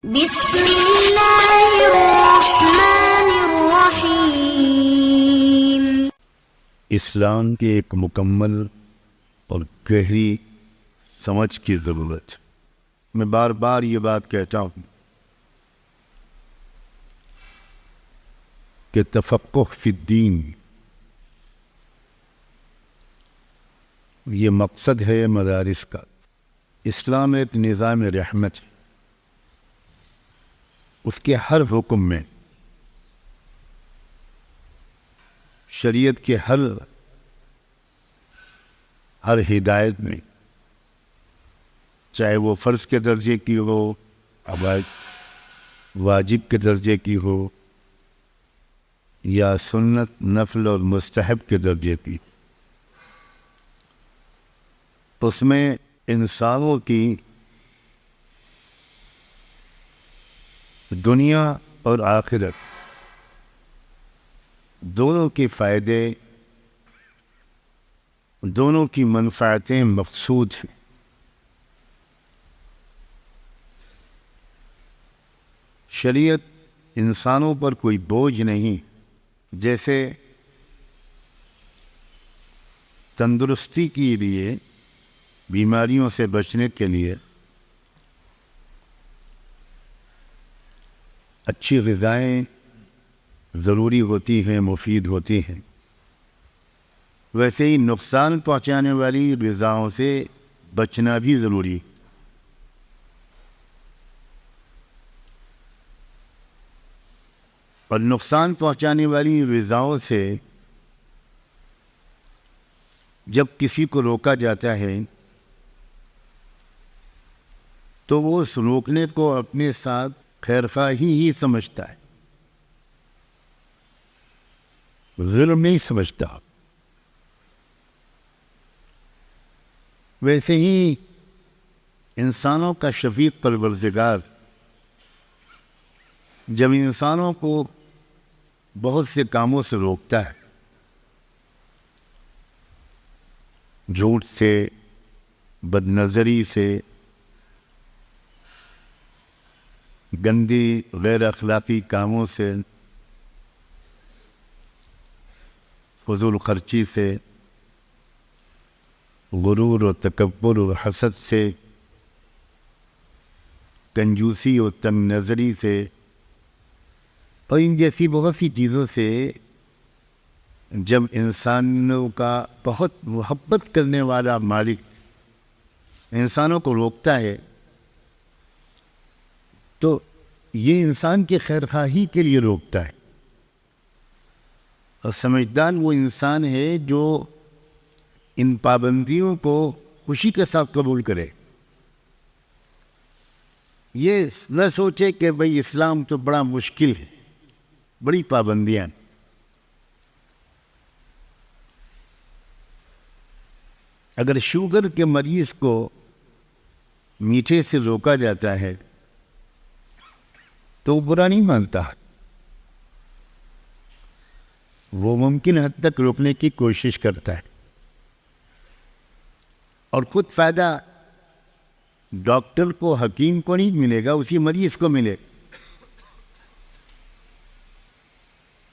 بسم اللہ الرحمن الرحیم۔ اسلام کی ایک مکمل اور گہری سمجھ کی ضرورت ہے۔ میں بار بار یہ بات کہتا ہوں کہ تفقہ فی الدین یہ مقصد ہے مدارس کا۔ اسلام ایک نظام رحمت ہے، اس کے ہر حکم میں، شریعت کے ہر ہدایت میں، چاہے وہ فرض کے درجے کی ہو، واجب کے درجے کی ہو، یا سنت، نفل اور مستحب کے درجے کی، اس میں انسانوں کی دنیا اور آخرت دونوں کے فائدے، دونوں کی منفعتیں مقصود ہیں۔ شریعت انسانوں پر کوئی بوجھ نہیں، جیسے تندرستی کے لیے، بیماریوں سے بچنے کے لیے اچھی غذائیں ضروری ہوتی ہیں، مفید ہوتی ہیں، ویسے ہی نقصان پہنچانے والی غذاؤں سے بچنا بھی ضروری ہے۔ اور نقصان پہنچانے والی غذاؤں سے جب کسی کو روکا جاتا ہے تو وہ اس روکنے کو اپنے ساتھ خیرخواہی ہی سمجھتا ہے، ظلم نہیں سمجھتا۔ ویسے ہی انسانوں کا شفیق پروردگار جب انسانوں کو بہت سے کاموں سے روکتا ہے، جھوٹ سے، بد نظری سے، گندی غیر اخلاقی کاموں سے، فضول خرچی سے، غرور و تکبر و حسد سے، کنجوسی و تنگ نظری سے، اور ان جیسی بہت سی چیزوں سے جب انسانوں کا بہت محبت کرنے والا مالک انسانوں کو روکتا ہے تو یہ انسان کی خیرخواہی کے لیے روکتا ہے۔ اور سمجھدار وہ انسان ہے جو ان پابندیوں کو خوشی کے ساتھ قبول کرے، یہ نہ سوچے کہ بھئی اسلام تو بڑا مشکل ہے، بڑی پابندیاں۔ اگر شوگر کے مریض کو میٹھے سے روکا جاتا ہے تو وہ برا نہیں مانتا، وہ ممکن حد تک روکنے کی کوشش کرتا ہے، اور خود فائدہ ڈاکٹر کو، حکیم کو نہیں ملے گا، اسی مریض کو ملے گا۔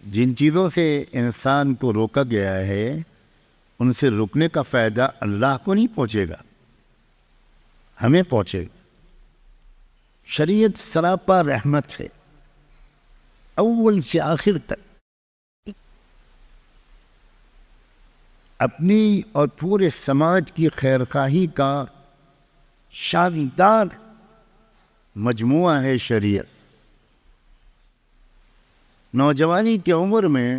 جن چیزوں سے انسان کو روکا گیا ہے ان سے رکنے کا فائدہ اللہ کو نہیں پہنچے گا، ہمیں پہنچے گا۔ شریعت سراپا رحمت ہے، اول سے آخر تک، اپنی اور پورے سماج کی خیرخواہی کا شاندار مجموعہ ہے شریعت۔ نوجوانی کی عمر میں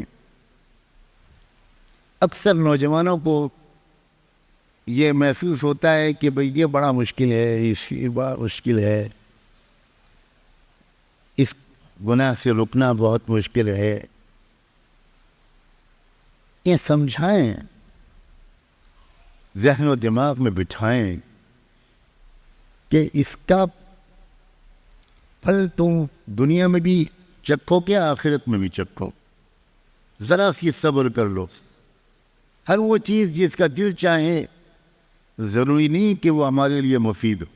اکثر نوجوانوں کو یہ محسوس ہوتا ہے کہ بھئی یہ بڑا مشکل ہے، یہ بڑا مشکل ہے، اس گناہ سے رکنا بہت مشکل ہے۔ یہ سمجھائیں، ذہن و دماغ میں بٹھائیں کہ اس کا پھل تم دنیا میں بھی چکھو کیا آخرت میں بھی چکھو، ذرا سی صبر کر لو۔ ہر وہ چیز جس کا دل چاہے ضروری نہیں کہ وہ ہمارے لیے مفید ہو۔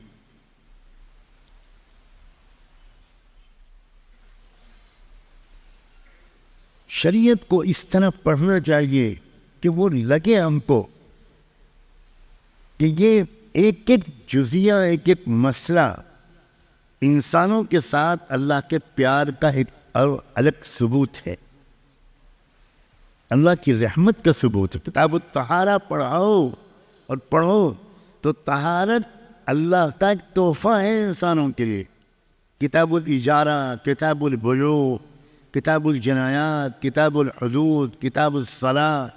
شریعت کو اس طرح پڑھنا چاہیے کہ وہ لگے ہم کو کہ یہ ایک ایک جزیہ، ایک ایک مسئلہ انسانوں کے ساتھ اللہ کے پیار کا ایک الگ ثبوت ہے، اللہ کی رحمت کا ثبوت ہے۔ کتاب الطہارہ پڑھاؤ اور پڑھو تو طہارت اللہ کا ایک تحفہ ہے انسانوں کے لیے۔ کتاب الاجارہ، کتاب البیوع، کتاب الجنایات، کتاب الحدود، کتاب الصلاۃ،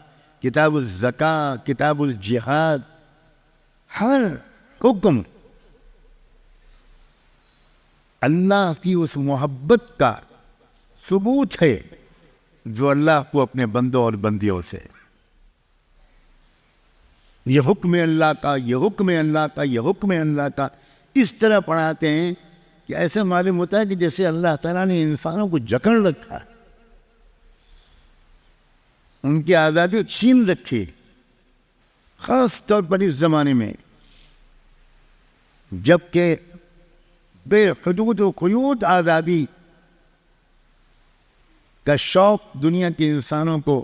کتاب الزکوٰۃ، کتاب الجہاد، ہر حکم اللہ کی اس محبت کا ثبوت ہے جو اللہ کو اپنے بندوں اور بندیوں سے، یہ حکم اللہ کا، یہ حکم اللہ کا، یہ حکم اللہ کا، اس طرح پڑھاتے ہیں کہ ایسا معلوم ہوتا ہے کہ جیسے اللہ تعالیٰ نے انسانوں کو جکڑ رکھا، ان کی آزادی چھین رکھی، خاص طور پر اس زمانے میں جبکہ بے حدود و قیود آزادی کا شوق دنیا کے انسانوں کو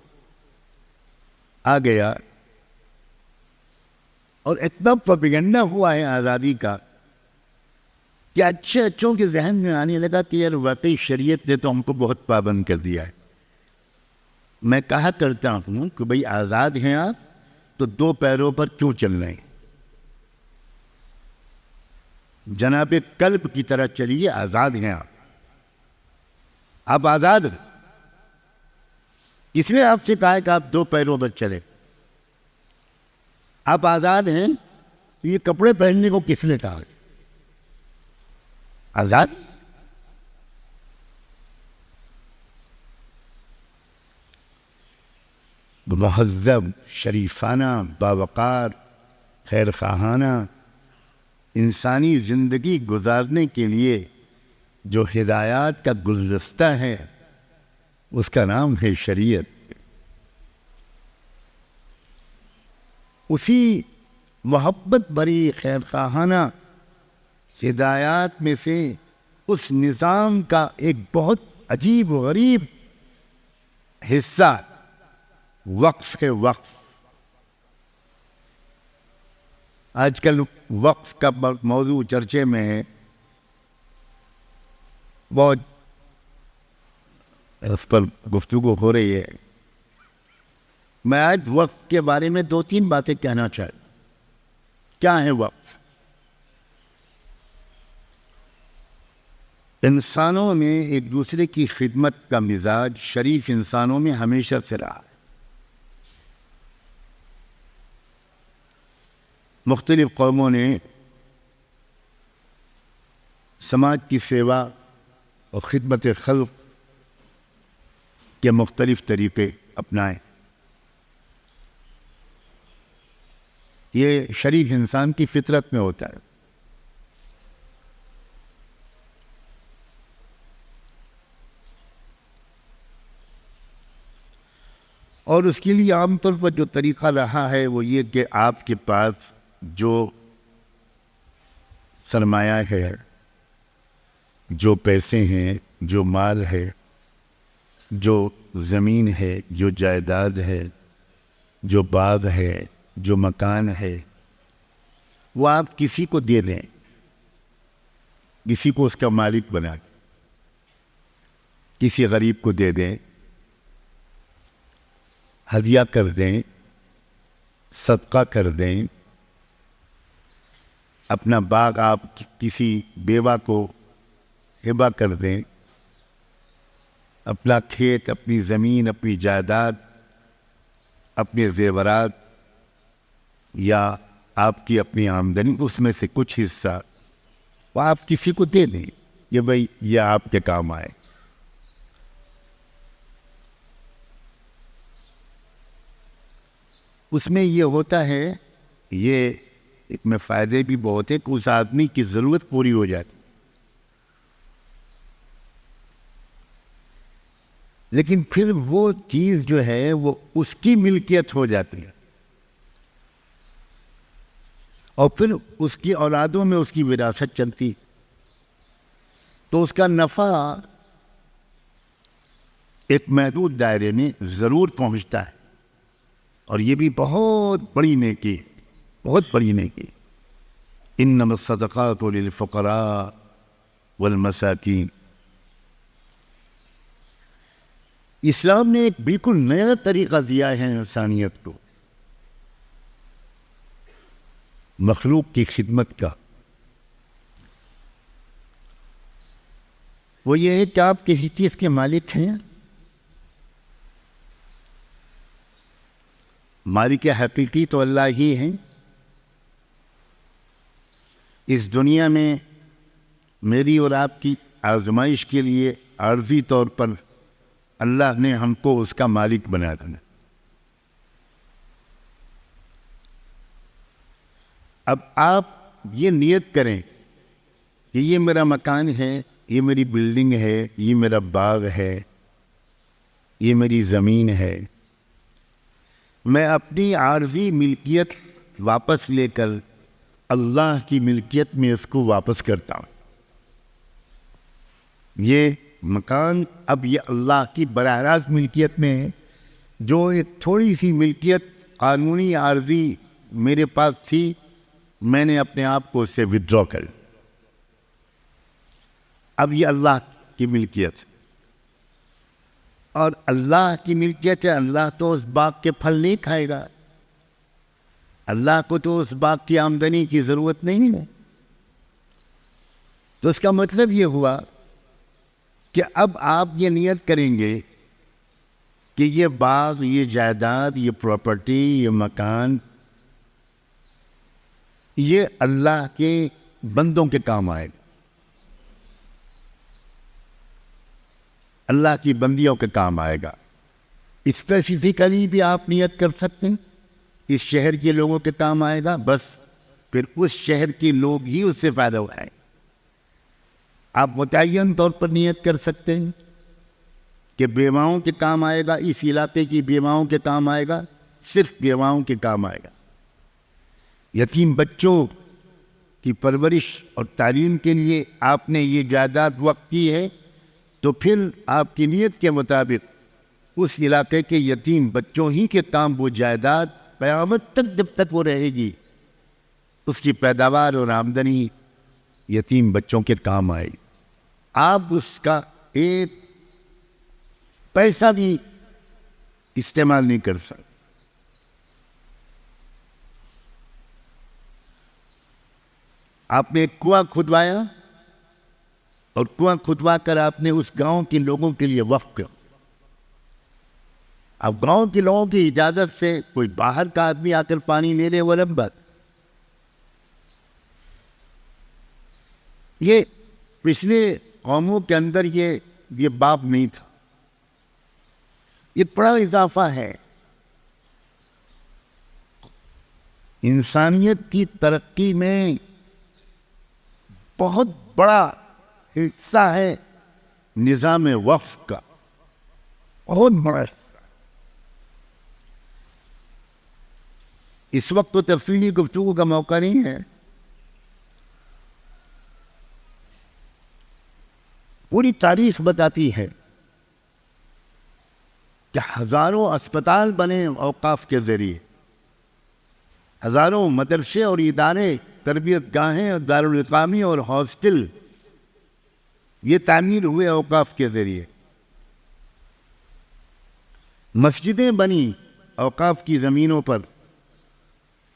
آ گیا، اور اتنا پروپیگنڈا ہوا ہے آزادی کا کہ اچھے اچھوں کے ذہن میں آنے لگا کہ یار واقعی شریعت نے تو ہم کو بہت پابند کر دیا ہے۔ میں کہا کرتا ہوں کہ بھئی آزاد ہیں آپ تو دو پیروں پر کیوں چل رہے ہیں؟ جناب کلب کی طرح چلیے، آزاد ہیں آپ آزاد ہیں۔ اس نے آپ سے کہا ہے کہ آپ دو پیروں پر چلیں، آپ آزاد ہیں، تو یہ کپڑے پہننے کو کس نے کہا؟ آزاد۔ مہذب، شریفانہ، باوقار، خیر خواہانہ انسانی زندگی گزارنے کے لیے جو ہدایات کا گلدستہ ہے اس کا نام ہے شریعت۔ اسی محبت بری خیر خواہانہ ہدایات میں سے اس نظام کا ایک بہت عجیب و غریب حصہ وقف ہے۔ وقف آج کل وقف کا موضوع چرچے میں ہے، بہت اس پر گفتگو ہو رہی ہے۔ میں آج وقف کے بارے میں دو تین باتیں کہنا چاہتا ہوں۔ کیا ہے وقف؟ انسانوں میں ایک دوسرے کی خدمت کا مزاج شریف انسانوں میں ہمیشہ سے رہا ہے۔ مختلف قوموں نے سماج کی سیوا اور خدمت خلق کے مختلف طریقے اپنائے۔ یہ شریف انسان کی فطرت میں ہوتا ہے۔ اور اس کے لیے عام طور پر جو طریقہ رہا ہے وہ یہ کہ آپ کے پاس جو سرمایہ ہے، جو پیسے ہیں، جو مال ہے، جو زمین ہے، جو جائیداد ہے، جو باغ ہے، جو مکان ہے، وہ آپ کسی کو دے دیں، کسی کو اس کا مالک بنا دیں، کسی غریب کو دے دیں، ہدیہ کر دیں، صدقہ کر دیں، اپنا باغ آپ کسی بیوہ کو ہبہ کر دیں، اپنا کھیت، اپنی زمین، اپنی جائیداد، اپنے زیورات یا آپ کی اپنی آمدنی اس میں سے کچھ حصہ وہ آپ کسی کو دے دیں، یہ بھائی یہ آپ کے کام آئے۔ اس میں یہ ہوتا ہے، یہ ایک میں فائدے بھی بہت ہے کہ اس آدمی کی ضرورت پوری ہو جاتی، لیکن پھر وہ چیز جو ہے وہ اس کی ملکیت ہو جاتی ہے، اور پھر اس کی اولادوں میں اس کی وراثت چلتی، تو اس کا نفع ایک محدود دائرے میں ضرور پہنچتا ہے، اور یہ بھی بہت بڑی نیکی، بہت بڑی نیکی۔ انما الصدقات للفقراء والمساکین۔ اسلام نے ایک بالکل نیا طریقہ دیا ہے انسانیت کو، مخلوق کی خدمت کا۔ وہ یہ ہے کہ آپ کسی چیز کے مالک ہیں، مالک حقیقی تو اللہ ہی ہیں۔ اس دنیا میں میری اور آپ کی آزمائش کے لیے عارضی طور پر اللہ نے ہم کو اس کا مالک بنا دیا۔ اب آپ یہ نیت کریں کہ یہ میرا مکان ہے، یہ میری بلڈنگ ہے، یہ میرا باغ ہے، یہ میری زمین ہے، میں اپنی عارضی ملکیت واپس لے کر اللہ کی ملکیت میں اس کو واپس کرتا ہوں۔ یہ مکان اب یہ اللہ کی براہ راست ملکیت میں ہے۔ جو ایک تھوڑی سی ملکیت قانونی عارضی میرے پاس تھی، میں نے اپنے آپ کو اس سے وڈرا کر، اب یہ اللہ کی ملکیت، اور اللہ کی ملکیت ہے۔ اللہ تو اس باغ کے پھل نہیں کھائے گا، اللہ کو تو اس باغ کی آمدنی کی ضرورت نہیں ہے۔ تو اس کا مطلب یہ ہوا کہ اب آپ یہ نیت کریں گے کہ یہ باغ، یہ جائیداد، یہ پراپرٹی، یہ مکان، یہ اللہ کے بندوں کے کام آئے گا، اللہ کی بندیوں کے کام آئے گا۔ اسپیسیفکلی بھی آپ نیت کر سکتے ہیں، اس شہر کے لوگوں کے کام آئے گا، بس پھر اس شہر کے لوگ ہی اس سے فائدہ اٹھائیں۔ آپ متعین طور پر نیت کر سکتے ہیں کہ بیواؤں کے کام آئے گا، اس علاقے کی بیواؤں کے کام آئے گا، صرف بیواؤں کے کام آئے گا۔ یتیم بچوں کی پرورش اور تعلیم کے لیے آپ نے یہ جائیداد وقف کی ہے، تو پھر آپ کی نیت کے مطابق اس علاقے کے یتیم بچوں ہی کے کام وہ جائیداد قیامت تک جب تک وہ رہے گی، اس کی پیداوار اور آمدنی یتیم بچوں کے کام آئے گی۔ آپ اس کا ایک پیسہ بھی استعمال نہیں کر سکتے۔ آپ نے ایک کنواں کھدوایا، اور کنواں کھدوا کر آپ نے اس گاؤں کے لوگوں کے لیے وقف کیا۔ اب گاؤں کے لوگوں کی اجازت سے کوئی باہر کا آدمی آ کر پانی لے لے، وہ الگ بات۔ یہ پچھلے قوموں کے اندر یہ باب نہیں تھا، یہ بڑا اضافہ ہے۔ انسانیت کی ترقی میں بہت بڑا حصہ ہے نظام وقف کا، بہت بڑا حصہ۔ اس وقت تو تفصیلی گفتگو کا موقع نہیں ہے۔ پوری تاریخ بتاتی ہے کہ ہزاروں اسپتال بنے اوقاف کے ذریعے، ہزاروں مدرسے اور ادارے، تربیت گاہیں اور دارالاقامی اور ہاسٹل یہ تعمیر ہوئے اوقاف کے ذریعے، مسجدیں بنی اوقاف کی زمینوں پر،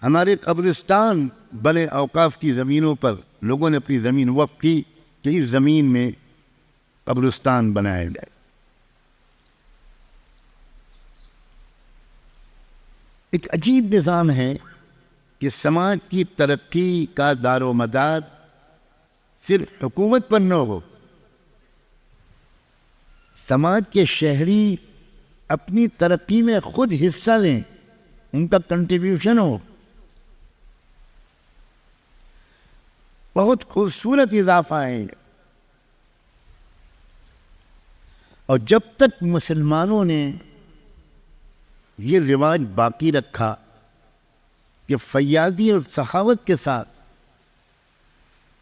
ہمارے قبرستان بنے اوقاف کی زمینوں پر۔ لوگوں نے اپنی زمین وقف کی کہ اس زمین میں قبرستان بنایا جائے۔ ایک عجیب نظام ہے کہ سماج کی ترقی کا دار و مدار صرف حکومت پر نہ ہو، سماج کے شہری اپنی ترقی میں خود حصہ لیں، ان کا کنٹریبیوشن ہو۔ بہت خوبصورت اضافہ ہے۔ اور جب تک مسلمانوں نے یہ رواج باقی رکھا کہ فیاضی اور سخاوت کے ساتھ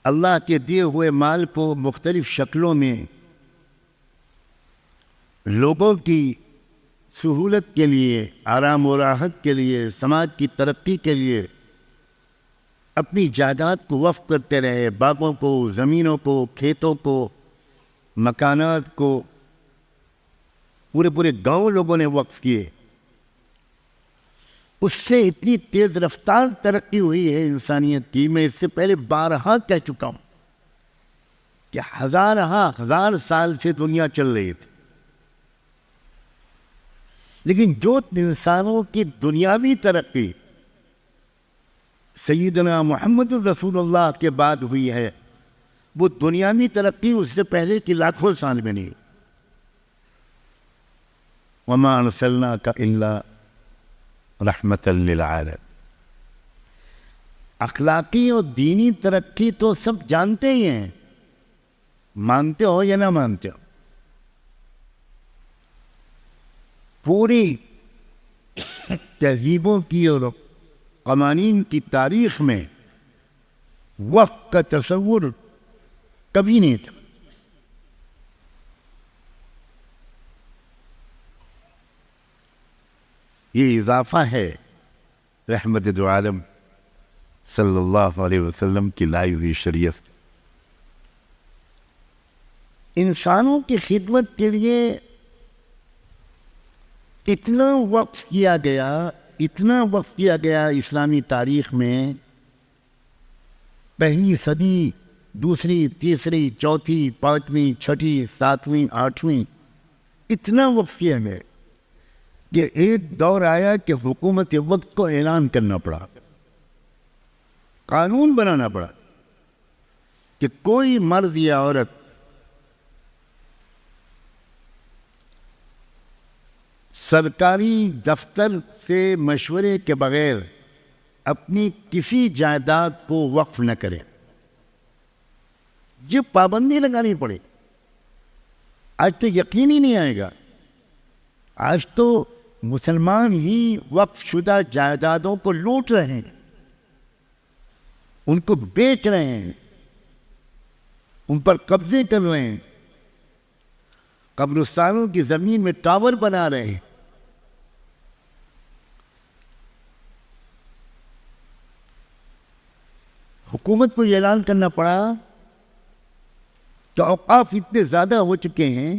اللہ کے دیے ہوئے مال کو مختلف شکلوں میں لوگوں کی سہولت کے لیے، آرام و راحت کے لیے، سماج کی ترقی کے لیے اپنی جائیداد کو وقف کرتے رہے، باغوں کو، زمینوں کو، کھیتوں کو، مکانات کو، پورے پورے گاؤں لوگوں نے وقف کیے. اس سے اتنی تیز رفتار ترقی ہوئی ہے انسانیت کی. میں اس سے پہلے بارہا کہہ چکا ہوں کہ ہزار سال سے دنیا چل رہی تھی، لیکن جو انسانوں کی دنیاوی ترقی سیدنا محمد الرسول اللہ کے بعد ہوئی ہے، وہ دنیاوی ترقی اس سے پہلے کی لاکھوں سال میں نہیں. وما ارسلناک الا رحمۃ للعالمین. اخلاقی اور دینی ترقی تو سب جانتے ہی ہیں، مانتے ہو یا نہ مانتے ہو. پوری تہذیبوں کی اور قوانین کی تاریخ میں وقت کا تصور کبھی نہیں تھا. یہ اضافہ ہے رحمت دو عالم صلی اللہ علیہ وسلم کی لائی ہوئی شریعت. انسانوں کی خدمت کے لیے اتنا وقف کیا گیا اسلامی تاریخ میں. پہلی صدی، دوسری، تیسری، چوتھی، پانچویں، چھٹی، ساتویں، آٹھویں، اتنا وقف کیا گیا کہ ایک دور آیا کہ حکومت وقت کو اعلان کرنا پڑا، قانون بنانا پڑا کہ کوئی مرد یا عورت سرکاری دفتر سے مشورے کے بغیر اپنی کسی جائیداد کو وقف نہ کرے. یہ پابندی لگانی پڑے. آج تو یقین ہی نہیں آئے گا. آج تو مسلمان ہی وقف شدہ جائیدادوں کو لوٹ رہے ہیں، ان کو بیچ رہے ہیں، ان پر قبضے کر رہے ہیں، قبرستانوں کی زمین میں ٹاور بنا رہے ہیں. حکومت کو یہ اعلان کرنا پڑا کہ اوقاف اتنے زیادہ ہو چکے ہیں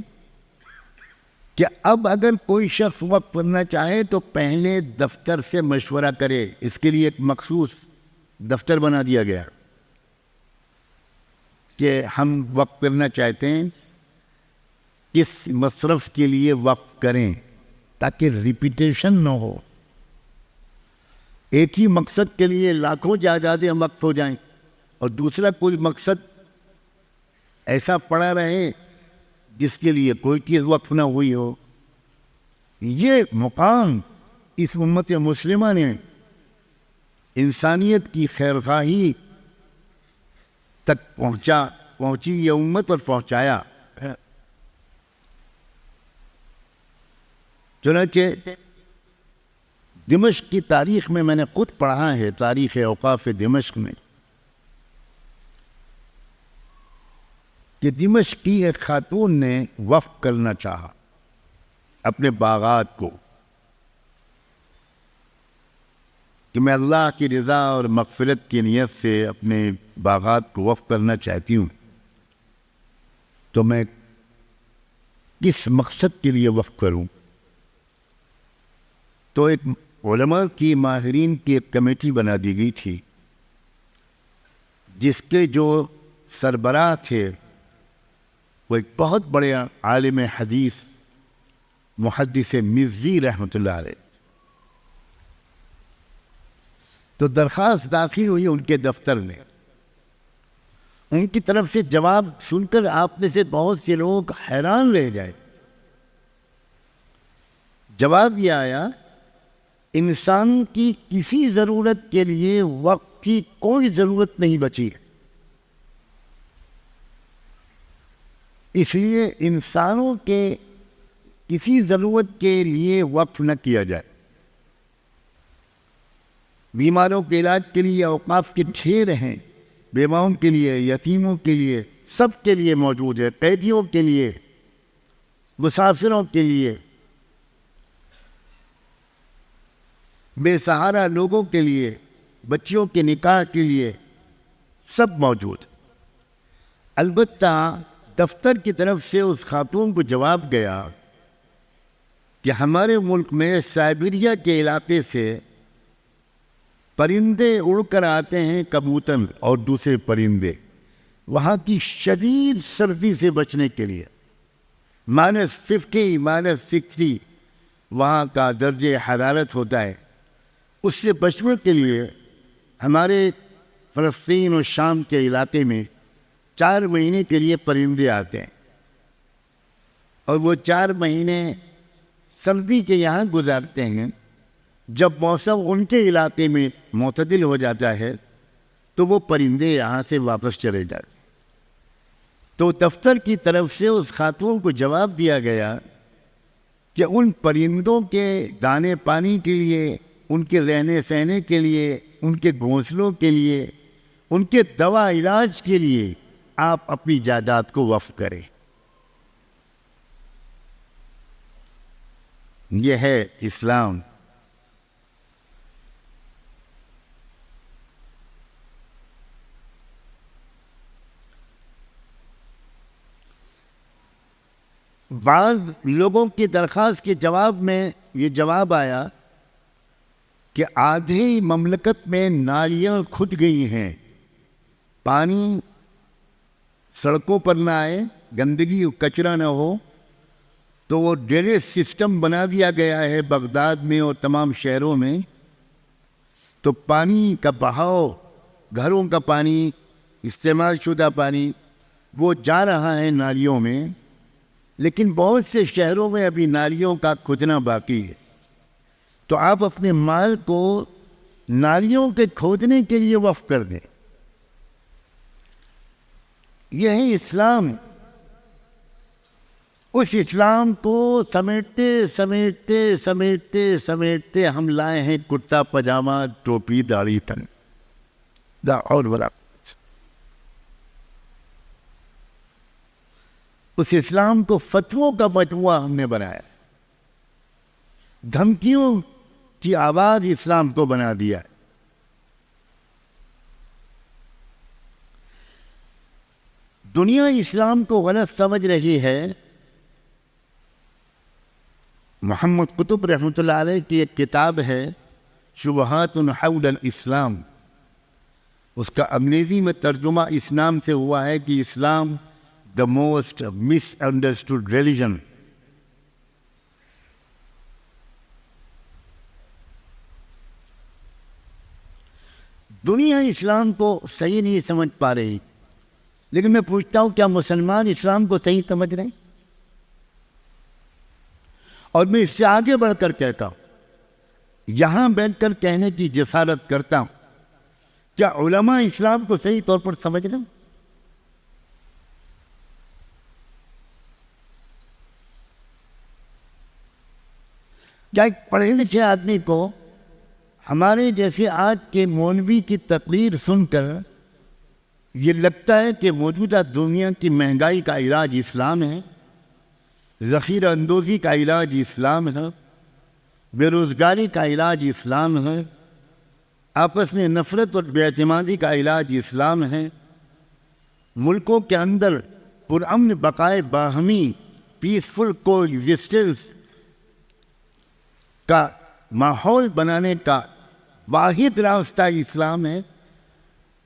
کہ اب اگر کوئی شخص وقف کرنا چاہے تو پہلے دفتر سے مشورہ کرے. اس کے لیے ایک مخصوص دفتر بنا دیا گیا کہ ہم وقف کرنا چاہتے ہیں، کس مصرف کے لیے وقف کریں تاکہ ریپیٹیشن نہ ہو. ایک ہی مقصد کے لیے لاکھوں جائیدادیں وقف ہو جائیں اور دوسرا کوئی مقصد ایسا پڑا رہے جس کے لیے کوئی چیز وقف نہ ہوئی ہو. یہ مقام اس امت مسلمہ نے انسانیت کی خیرخواہی تک پہنچی یہ امت اور پہنچایا. چنانچہ دمشق کی تاریخ میں نے خود پڑھا ہے، تاریخ اوقاف دمشق میں، کہ دمشق کی ایک خاتون نے وقف کرنا چاہا اپنے باغات کو کہ میں اللہ کی رضا اور مغفرت کی نیت سے اپنے باغات کو وقف کرنا چاہتی ہوں، تو میں کس مقصد کے لیے وقف کروں. تو ایک علماء کی، ماہرین کی ایک کمیٹی بنا دی گئی تھی جس کے جو سربراہ تھے وہ ایک بہت بڑے عالم حدیث محدث مزی رحمۃ اللہ علیہ. تو درخواست داخل ہوئی ان کے دفتر میں. ان کی طرف سے جواب سن کر آپ میں سے بہت سے لوگ حیران رہ جائے. جواب یہ آیا، انسان کی کسی ضرورت کے لیے وقت کی کوئی ضرورت نہیں بچی ہے، اس لیے انسانوں کے کسی ضرورت کے لیے وقف نہ کیا جائے. بیماروں کے علاج کے لیے اوقاف کے ڈھیر ہیں، بیواؤں کے لیے، یتیموں کے لیے، سب کے لیے موجود ہے، قیدیوں کے لیے. مسافروں کے لیے، بے سہارا لوگوں کے لیے، بچیوں کے نکاح کے لیے سب موجود۔ البتہ دفتر کی طرف سے اس خاتون کو جواب گیا کہ ہمارے ملک میں سائبیریا کے علاقے سے پرندے اڑ کر آتے ہیں، کبوتر اور دوسرے پرندے، وہاں کی شدید سردی سے بچنے کے لیے -50 -60 وہاں کا درجہ حرارت ہوتا ہے، اس سے بچنے کے لیے ہمارے فلسطین اور شام کے علاقے میں 4 مہینے کے لیے پرندے آتے ہیں، اور وہ 4 مہینے سردی کے یہاں گزارتے ہیں۔ جب موسم ان کے علاقے میں معتدل ہو جاتا ہے تو وہ پرندے یہاں سے واپس چلے جاتے ہیں۔ تو دفتر کی طرف سے اس خاتون کو جواب دیا گیا کہ ان پرندوں کے دانے پانی کے لیے، ان کے رہنے سہنے کے لیے، ان کے گھونسلوں کے لیے، ان کے دوا علاج کے لیے آپ اپنی جائیداد کو وقف کریں۔ یہ ہے اسلام۔ بعض لوگوں کی درخواست کے جواب میں یہ جواب آیا کہ آدھی مملکت میں نالیاں کھد گئی ہیں، پانی سڑکوں پر نہ آئے، گندگی کچرا نہ ہو، تو وہ ڈرینیج سسٹم بنا دیا گیا ہے بغداد میں اور تمام شہروں میں، تو پانی کا بہاؤ، گھروں کا پانی، استعمال شدہ پانی وہ جا رہا ہے نالیوں میں، لیکن بہت سے شہروں میں ابھی نالیوں کا کھدنا باقی ہے۔ تو آپ اپنے مال کو نالیوں کے کھودنے کے لیے وقف کر دیں۔ یہ ہے اسلام۔ اس اسلام کو سمیٹتے سمیٹتے سمیٹتے سمیٹتے ہم لائے ہیں کرتا پاجامہ، ٹوپی، داڑھی تک، اور بڑا اس اسلام کو فتووں کا مجموعہ ہم نے بنایا، دھمکیوں کی آواز اسلام کو بنا دیا ہے۔ دنیا اسلام کو غلط سمجھ رہی ہے۔ محمد قطب رحمۃ اللہ علیہ کی ایک کتاب ہے شبہات حول الاسلام، اس کا انگریزی میں ترجمہ اسلام سے ہوا ہے کہ اسلام the most misunderstood religion۔ دنیا اسلام کو صحیح نہیں سمجھ پا رہی، لیکن میں پوچھتا ہوں کیا مسلمان اسلام کو صحیح سمجھ رہے ہیں؟ اور میں اس سے آگے بڑھ کر کہتا ہوں، یہاں بیٹھ کر کہنے کی جسارت کرتا ہوں، کیا علماء اسلام کو صحیح طور پر سمجھ رہے ہیں؟ کیا ایک پڑھے لکھے آدمی کو ہمارے جیسے آج کے مولوی کی تقریر سن کر یہ لگتا ہے کہ موجودہ دنیا کی مہنگائی کا علاج اسلام ہے، ذخیرہ اندوزی کا علاج اسلام ہے، بے روزگاری کا علاج اسلام ہے، آپس میں نفرت اور بے اعتمادی کا علاج اسلام ہے، ملکوں کے اندر پرامن بقائے باہمی پیسفل کو ایگزسٹنس کا ماحول بنانے کا واحد راستہ اسلام ہے؟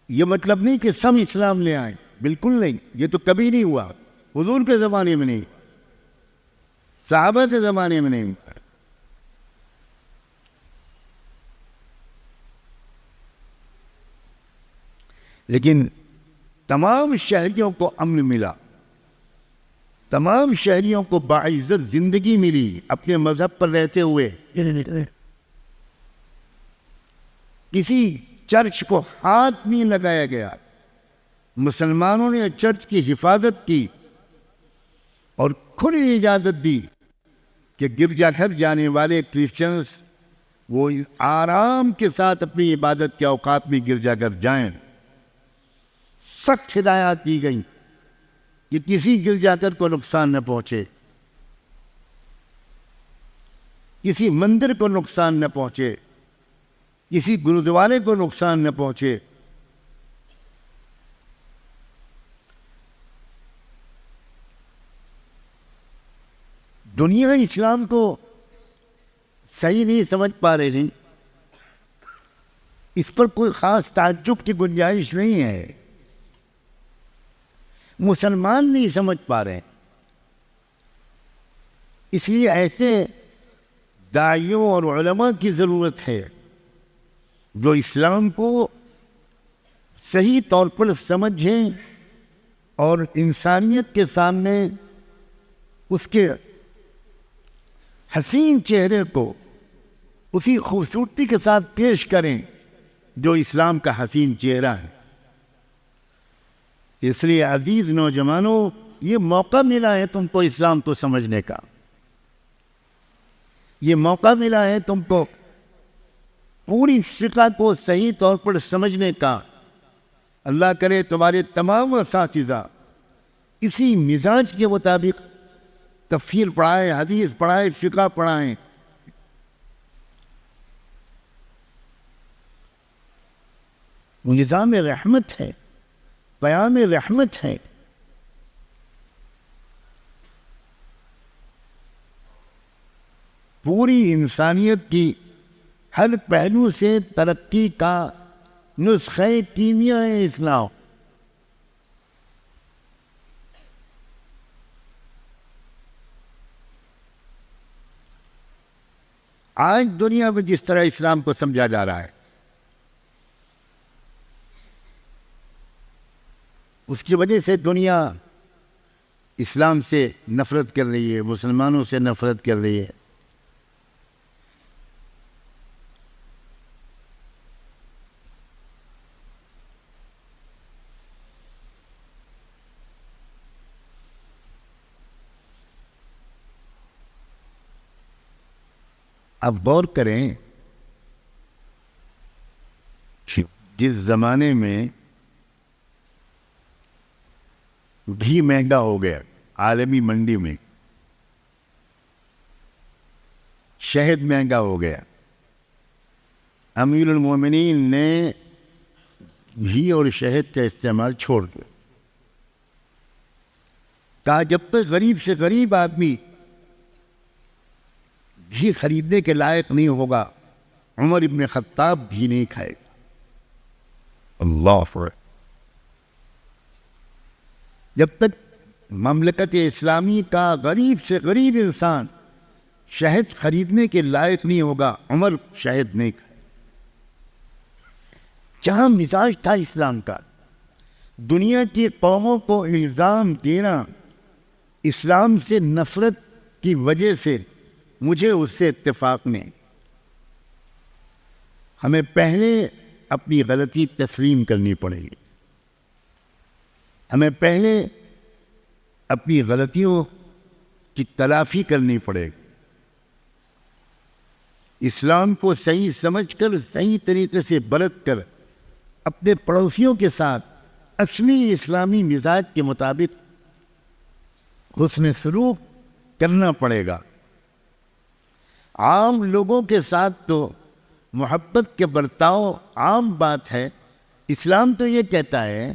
یہ مطلب نہیں کہ سب اسلام لے آئیں، بالکل نہیں، یہ تو کبھی نہیں ہوا، حضور کے زمانے میں نہیں، صحابہ کے زمانے میں نہیں، لیکن تمام شہریوں کو امن ملا، تمام شہریوں کو باعزت زندگی ملی اپنے مذہب پر رہتے ہوئے۔ کسی چرچ کو ہاتھ نہیں لگایا گیا، مسلمانوں نے چرچ کی حفاظت کی اور کھلی اجازت دی کہ گرجا گھر جانے والے کرسچنز وہ آرام کے ساتھ اپنی عبادت کے اوقات میں گرجا گھر جائیں۔ سخت ہدایات دی گئیں کہ کسی گرجا گھر کو نقصان نہ پہنچے، کسی مندر کو نقصان نہ پہنچے، کسی گرودوارے کو نقصان نہ پہنچے۔ دنیا اسلام کو صحیح نہیں سمجھ پا رہی تھی، اس پر کوئی خاص تعجب کی گنجائش نہیں ہے۔ مسلمان نہیں سمجھ پا رہے، اس لیے ایسے داعیوں اور علماء کی ضرورت ہے جو اسلام کو صحیح طور پر سمجھیں اور انسانیت کے سامنے اس کے حسین چہرے کو اسی خوبصورتی کے ساتھ پیش کریں جو اسلام کا حسین چہرہ ہے۔ اس لیے عزیز نوجوانوں، یہ موقع ملا ہے تم کو اسلام کو سمجھنے کا، یہ موقع ملا ہے تم کو پوری فقہ کو صحیح طور پر سمجھنے کا۔ اللہ کرے تمہارے تمام اساتذہ اسی مزاج کے مطابق تفسیر پڑھائیں، حدیث پڑھائیں، فقہ پڑھائیں۔ نظام رحمت ہے، پیام رحمت ہے۔ پوری انسانیت کی ہر پہلو سے ترقی کا نسخہ کیمیا ہے اسلام۔ آج دنیا میں جس طرح اسلام کو سمجھا جا رہا ہے، اس کی وجہ سے دنیا اسلام سے نفرت کر رہی ہے، مسلمانوں سے نفرت کر رہی ہے۔ اب غور کریں، جس زمانے میں گھی مہنگا ہو گیا عالمی منڈی میں، شہد مہنگا ہو گیا، امیر المومنین نے گھی اور شہد کا استعمال چھوڑ دیا۔ کہا جب تک غریب سے غریب آدمی گھی خریدنے کے لائق نہیں ہوگا، عمر ابن خطاب گھی نہیں کھائے گا۔ اللہ اکبر۔ جب تک مملکت اسلامی کا غریب سے غریب انسان شہد خریدنے کے لائق نہیں ہوگا، عمر شہد نہیں کھائے۔ کیا مزاج تھا اسلام کا! دنیا کی قوموں کو الزام دینا اسلام سے نفرت کی وجہ سے، مجھے اس سے اتفاق نہیں۔ ہمیں پہلے اپنی غلطی تسلیم کرنی پڑے گی، ہمیں پہلے اپنی غلطیوں کی تلافی کرنی پڑے گی۔ اسلام کو صحیح سمجھ کر، صحیح طریقے سے برت کر، اپنے پڑوسیوں کے ساتھ اصلی اسلامی مزاج کے مطابق حسن سلوک کرنا پڑے گا۔ عام لوگوں کے ساتھ تو محبت کے برتاؤ عام بات ہے۔ اسلام تو یہ کہتا ہے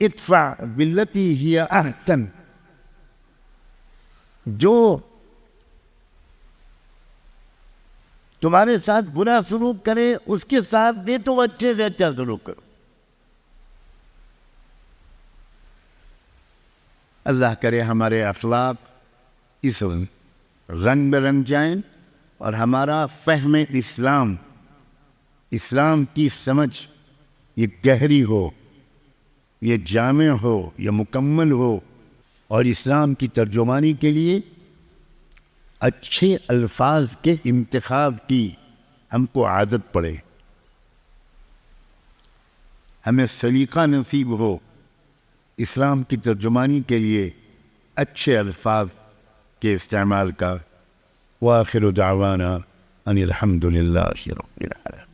ادفع باللتی ہی احسن، جو تمہارے ساتھ برا سلوک کرے اس کے ساتھ بھی تم اچھے سے اچھا سلوک کرو۔ اللہ کرے ہمارے اخلاق اس رنگ میں رنگ جائیں اور ہمارا فہم اسلام کی سمجھ یہ گہری ہو، یہ جامع ہو، یہ مکمل ہو، اور اسلام کی ترجمانی کے لیے اچھے الفاظ کے انتخاب کی ہم کو عادت پڑے، ہمیں سلیقہ نصیب ہو اسلام کی ترجمانی کے لیے اچھے الفاظ کے استعمال کا۔ وآخر دعوانا ان الحمد للہ رب العالمین۔